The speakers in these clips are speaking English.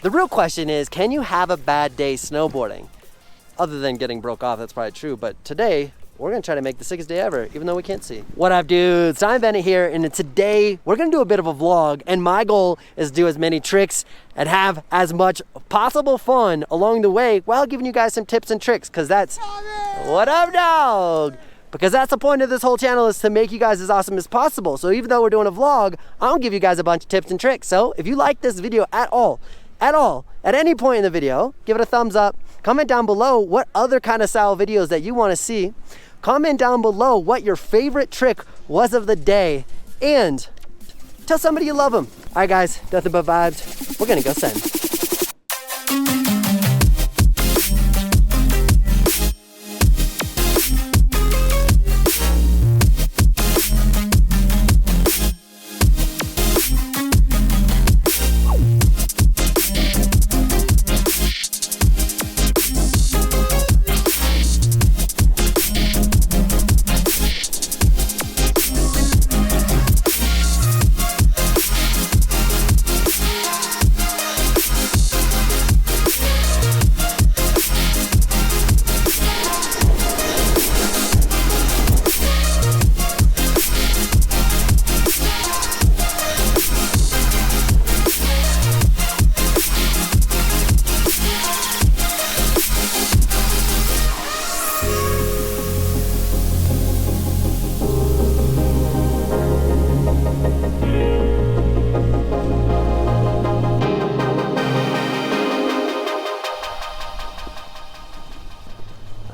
The real question is, can you have a bad day snowboarding? Other than getting broke off, that's probably true, but today, we're gonna try to make the sickest day ever, even though we can't see. What up, dudes? Tommie Bennett here, and today we're gonna do a bit of a vlog, and my goal is to do as many tricks and have as much possible fun along the way while giving you guys some tips and tricks, because that's... What up, dog? Because that's the point of this whole channel, is to make you guys as awesome as possible. So even though we're doing a vlog, I'll give you guys a bunch of tips and tricks. So if you like this video at any point in the video, give it a thumbs up. Comment down below what other kind of style videos that you want to see. Comment down below what your favorite trick was of the day, and tell somebody you love them. All right, guys, nothing but vibes. We're gonna go send.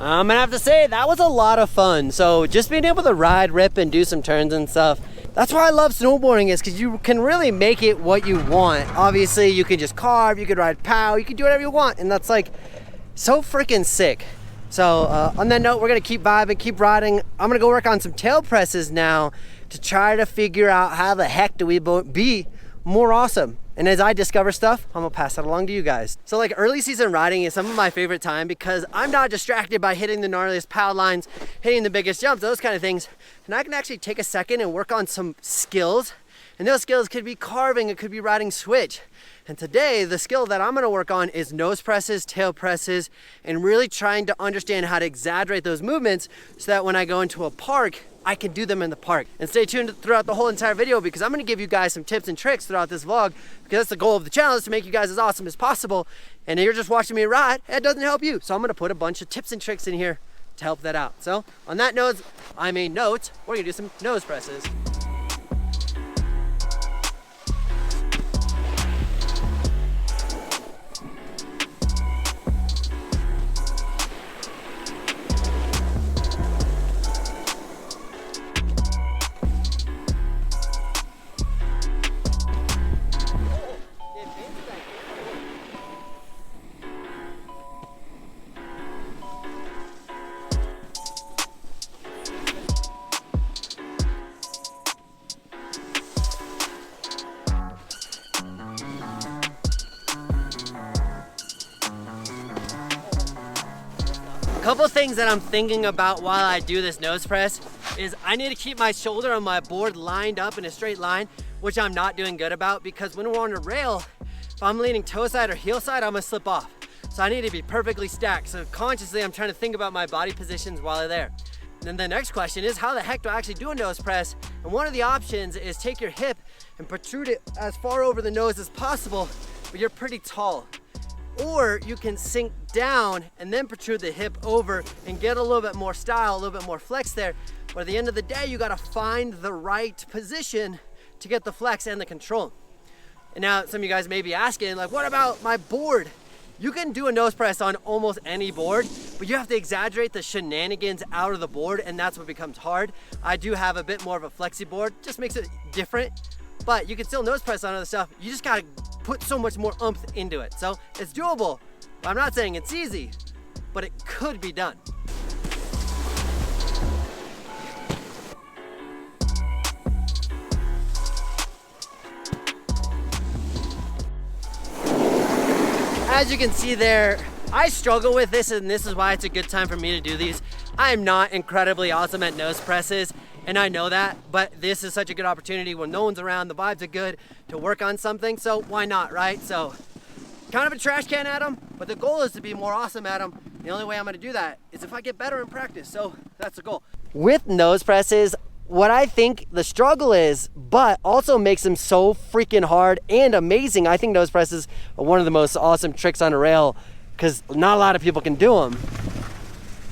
I'm gonna have to say, that was a lot of fun. So just being able to ride, rip, and do some turns and stuff, that's why I love snowboarding, is because you can really make it what you want. Obviously, you can just carve, you can ride pow, you can do whatever you want, and that's like so freaking sick. So on that note, we're gonna keep vibing, keep riding. I'm gonna go work on some tail presses now to try to figure out how the heck do we be more awesome. And as I discover stuff, I'm gonna pass that along to you guys. So like early season riding is some of my favorite time because I'm not distracted by hitting the gnarliest pow lines, hitting the biggest jumps, those kind of things. And I can actually take a second and work on some skills. And those skills could be carving, it could be riding switch. And today, the skill that I'm gonna work on is nose presses, tail presses, and really trying to understand how to exaggerate those movements so that when I go into a park, I can do them in the park. And stay tuned throughout the whole entire video, because I'm gonna give you guys some tips and tricks throughout this vlog, because that's the goal of the channel, is to make you guys as awesome as possible. And if you're just watching me ride, it doesn't help you. So I'm gonna put a bunch of tips and tricks in here to help that out. So on that note, we're gonna do some nose presses. A couple things that I'm thinking about while I do this nose press is I need to keep my shoulder on my board lined up in a straight line, which I'm not doing good about, because when we're on a rail, if I'm leaning toe side or heel side, I'm gonna slip off. So I need to be perfectly stacked. So consciously, I'm trying to think about my body positions while I'm there. And then the next question is, how the heck do I actually do a nose press? And one of the options is take your hip and protrude it as far over the nose as possible, but you're pretty tall. Or you can sink down and then protrude the hip over and get a little bit more style, a little bit more flex there. But at the end of the day, you gotta find the right position to get the flex and the control. And now some of you guys may be asking, like, what about my board? You can do a nose press on almost any board, but you have to exaggerate the shenanigans out of the board, and that's what becomes hard. I do have a bit more of a flexi board, just makes it different, but you can still nose press on other stuff. You just gotta put so much more oomph into it. So it's doable. I'm not saying it's easy, but it could be done. As you can see there, I struggle with this, and this is why it's a good time for me to do these. I am not incredibly awesome at nose presses, and I know that, but this is such a good opportunity when no one's around, the vibes are good, to work on something, so why not, right? So kind of a trash can at them, but the goal is to be more awesome at them. The only way I'm gonna do that is if I get better in practice, so that's the goal. With nose presses, what I think the struggle is, but also makes them so freaking hard and amazing. I think nose presses are one of the most awesome tricks on a rail because not a lot of people can do them,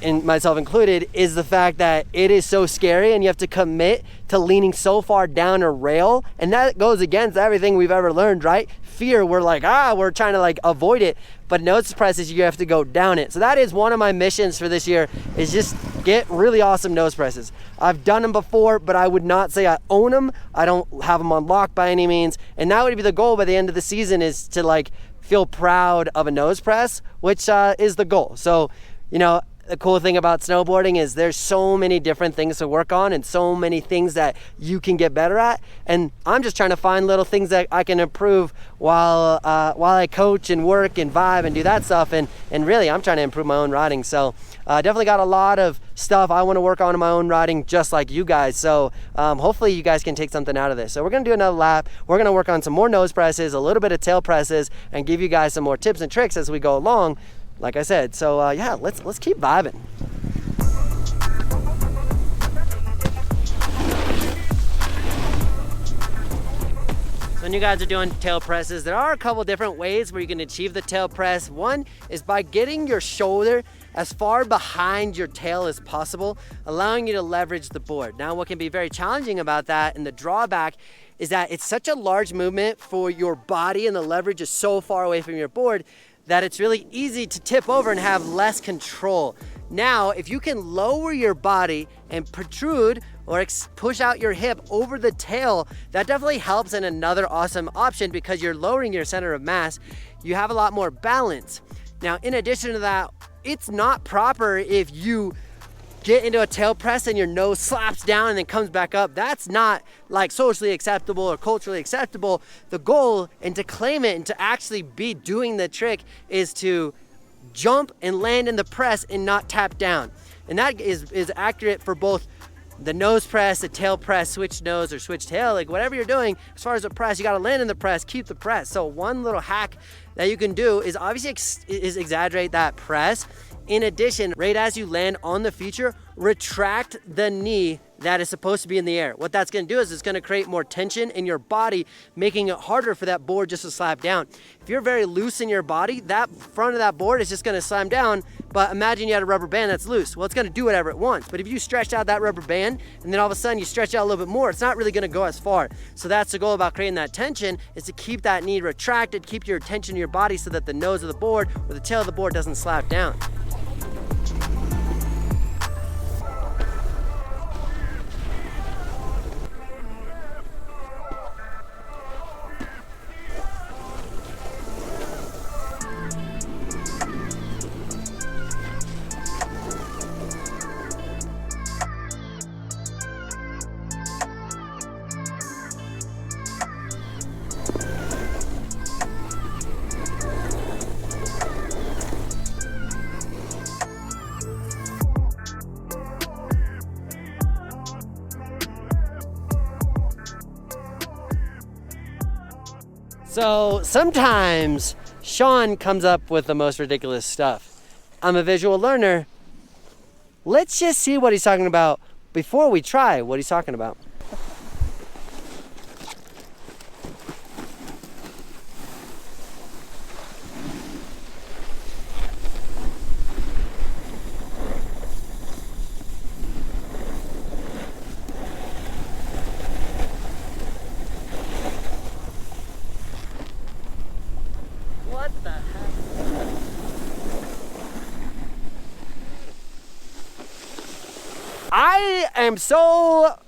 and myself included, is the fact that it is so scary and you have to commit to leaning so far down a rail, and that goes against everything we've ever learned, right? Fear, we're like, we're trying to like avoid it, but nose presses, you have to go down it. So that is one of my missions for this year, is just get really awesome nose presses. I've done them before, but I would not say I own them. I don't have them on lock by any means, and that would be the goal by the end of the season, is to like feel proud of a nose press, which is the goal. So, you know, the cool thing about snowboarding is there's so many different things to work on and so many things that you can get better at. And I'm just trying to find little things that I can improve while I coach and work and vibe and do that stuff. And really, I'm trying to improve my own riding. So definitely got a lot of stuff I want to work on in my own riding, just like you guys. So hopefully you guys can take something out of this. So we're going to do another lap. We're going to work on some more nose presses, a little bit of tail presses, and give you guys some more tips and tricks as we go along. Like I said, so yeah, let's keep vibing. So when you guys are doing tail presses, there are a couple different ways where you can achieve the tail press. One is by getting your shoulder as far behind your tail as possible, allowing you to leverage the board. Now, what can be very challenging about that, and the drawback, is that it's such a large movement for your body, and the leverage is so far away from your board that it's really easy to tip over and have less control. Now, if you can lower your body and protrude or push out your hip over the tail, that definitely helps, and another awesome option because you're lowering your center of mass. You have a lot more balance. Now, in addition to that, it's not proper if you get into a tail press and your nose slaps down and then comes back up. That's not like socially acceptable or culturally acceptable. The goal, and to claim it and to actually be doing the trick, is to jump and land in the press and not tap down. And that is accurate for both the nose press, the tail press, switch nose or switch tail, like whatever you're doing. As far as the press, you got to land in the press, keep the press. So one little hack that you can do is obviously exaggerate that press. In addition, right as you land on the feature, retract the knee that is supposed to be in the air. What that's gonna do is it's gonna create more tension in your body, making it harder for that board just to slap down. If you're very loose in your body, that front of that board is just gonna slam down, but imagine you had a rubber band that's loose. Well, it's gonna do whatever it wants. But if you stretch out that rubber band, and then all of a sudden you stretch out a little bit more, it's not really gonna go as far. So that's the goal about creating that tension, is to keep that knee retracted, keep your tension in your body so that the nose of the board or the tail of the board doesn't slap down. So sometimes Sean comes up with the most ridiculous stuff. I'm a visual learner. Let's just see what he's talking about before we try what he's talking about. What the heck? I am so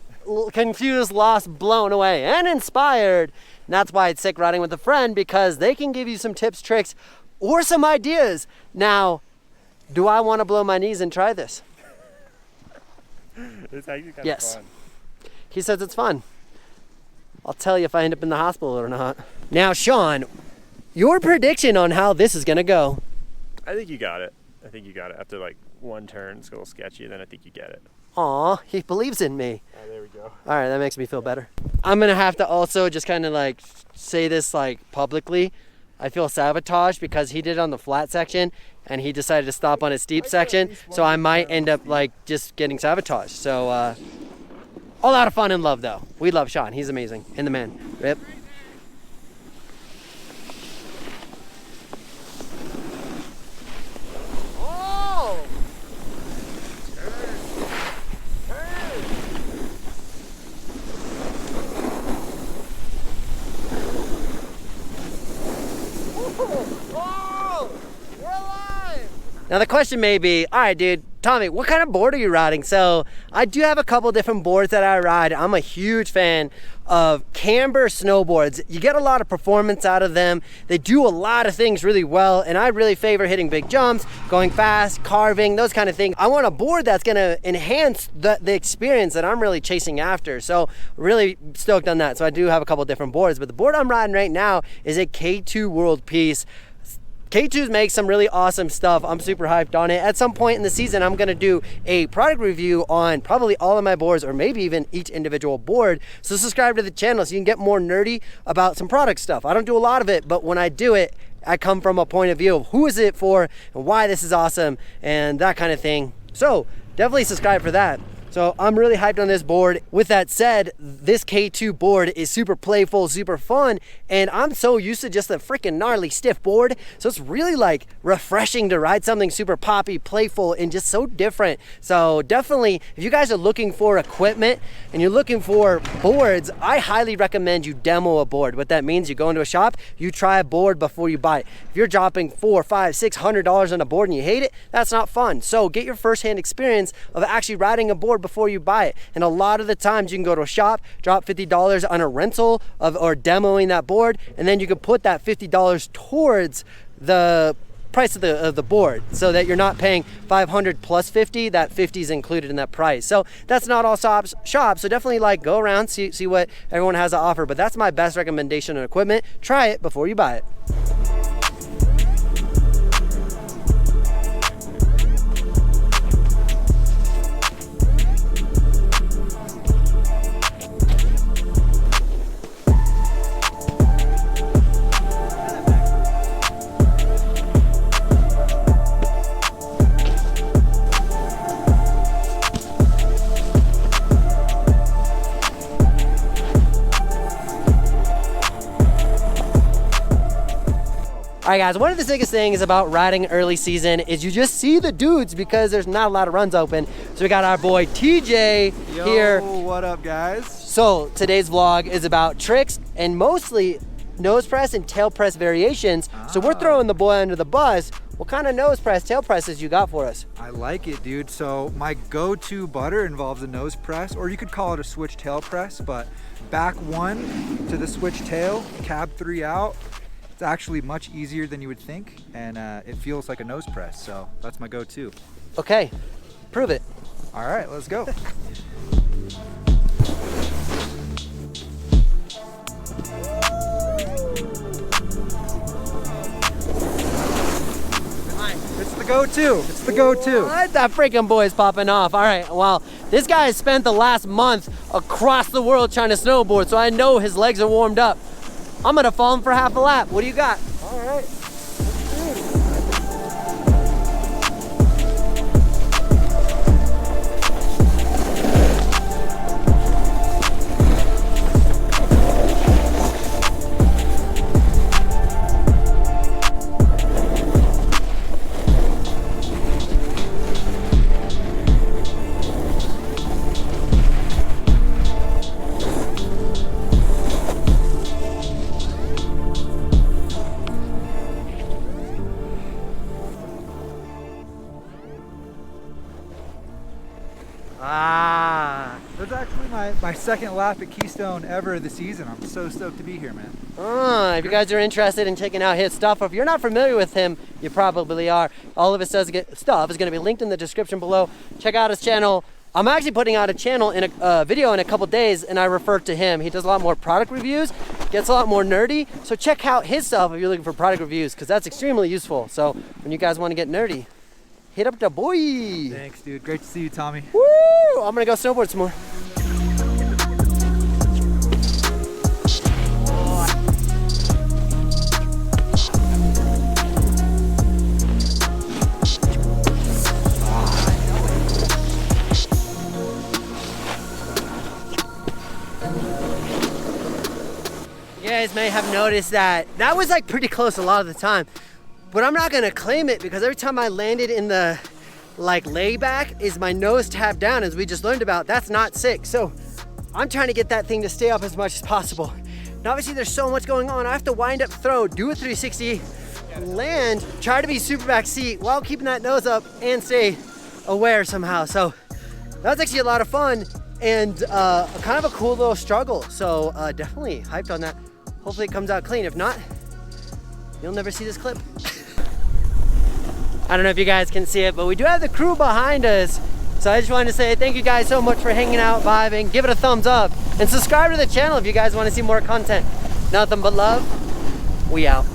confused, lost, blown away, and inspired. And that's why it's sick riding with a friend, because they can give you some tips, tricks, or some ideas. Now, do I want to blow my knees and try this? It's actually kind Yes. of fun. He says it's fun. I'll tell you if I end up in the hospital or not. Now, Sean, your prediction on how this is gonna go. I think you got it. I think you got it. After like one turn, it's a little sketchy, then I think you get it. Aw, he believes in me. Oh, there we go. All right, that makes me feel better. I'm gonna have to also just kind of like say this like publicly. I feel sabotaged because he did it on the flat section and he decided to stop on a steep section. So I might end up like just getting sabotaged. So a lot of fun and love though. We love Sean. He's amazing. And the man. Rip. Now the question may be, all right, dude, Tommie, what kind of board are you riding? So I do have a couple different boards that I ride. I'm a huge fan of camber snowboards. You get a lot of performance out of them. They do a lot of things really well, and I really favor hitting big jumps, going fast, carving, those kind of things. I want a board that's gonna enhance the experience that I'm really chasing after. So really stoked on that. So I do have a couple different boards, but the board I'm riding right now is a K2 World Peace. K2s make some really awesome stuff. I'm super hyped on it. At some point in the season, I'm gonna do a product review on probably all of my boards or maybe even each individual board. So subscribe to the channel so you can get more nerdy about some product stuff. I don't do a lot of it, but when I do it, I come from a point of view of who is it for and why this is awesome and that kind of thing. So definitely subscribe for that. So I'm really hyped on this board. With that said, this K2 board is super playful, super fun, and I'm so used to just a freaking gnarly stiff board. So it's really like refreshing to ride something super poppy, playful, and just so different. So definitely, if you guys are looking for equipment and you're looking for boards, I highly recommend you demo a board. What that means, you go into a shop, you try a board before you buy it. If you're dropping $400, $500, $600 on a board and you hate it, that's not fun. So get your firsthand experience of actually riding a board before you buy it. And a lot of the times you can go to a shop, drop $50 on a rental of or demoing that board, and then you can put that $50 towards the price of the board, so that you're not paying 500 plus 50. That 50 is included in that price. So that's not all shops. So definitely like go around, see what everyone has to offer. But that's my best recommendation on equipment. Try it before you buy it. All right, guys, one of the sickest things about riding early season is you just see the dudes because there's not a lot of runs open. So we got our boy TJ here. What up, guys? So today's vlog is about tricks and mostly nose press and tail press variations. So we're throwing the boy under the bus. What kind of nose press, tail presses you got for us? I like it, dude. So my go-to butter involves a nose press, or you could call it a switch tail press, but back one to the switch tail, cab 3 out. It's actually much easier than you would think, and it feels like a nose press, so that's my go-to. Okay, prove it. All right, let's go. It's the go-to. It's the go-to. What? That freaking boy is popping off. All right, well, this guy has spent the last month across the world trying to snowboard, so I know his legs are warmed up. I'm gonna follow him for half a lap. What do you got? All right. That's actually my second lap at Keystone ever this season. I'm so stoked to be here, man. If you guys are interested in checking out his stuff, or if you're not familiar with him, you probably are. All of his stuff is going to be linked in the description below. Check out his channel. I'm actually putting out a channel in a video in a couple days, and I refer to him. He does a lot more product reviews, gets a lot more nerdy. So check out his stuff if you're looking for product reviews, because that's extremely useful. So when you guys want to get nerdy, hit up the boy. Thanks, dude. Great to see you, Tommie. Woo! I'm gonna go snowboard some more. You guys may have noticed that that was like pretty close a lot of the time, but I'm not gonna claim it because every time I landed in the like layback is my nose tapped down, as we just learned about. That's not sick. So I'm trying to get that thing to stay up as much as possible. And obviously there's so much going on. I have to wind up, throw, do a 360, land, try to be super back seat while keeping that nose up and stay aware somehow. So that was actually a lot of fun and kind of a cool little struggle. So definitely hyped on that. Hopefully it comes out clean. If not, you'll never see this clip. I don't know if you guys can see it, but we do have the crew behind us. So I just wanted to say thank you guys so much for hanging out, vibing. Give it a thumbs up and subscribe to the channel if you guys want to see more content. Nothing but love. We out.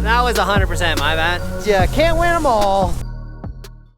That was 100% my bad. Yeah, can't win them all.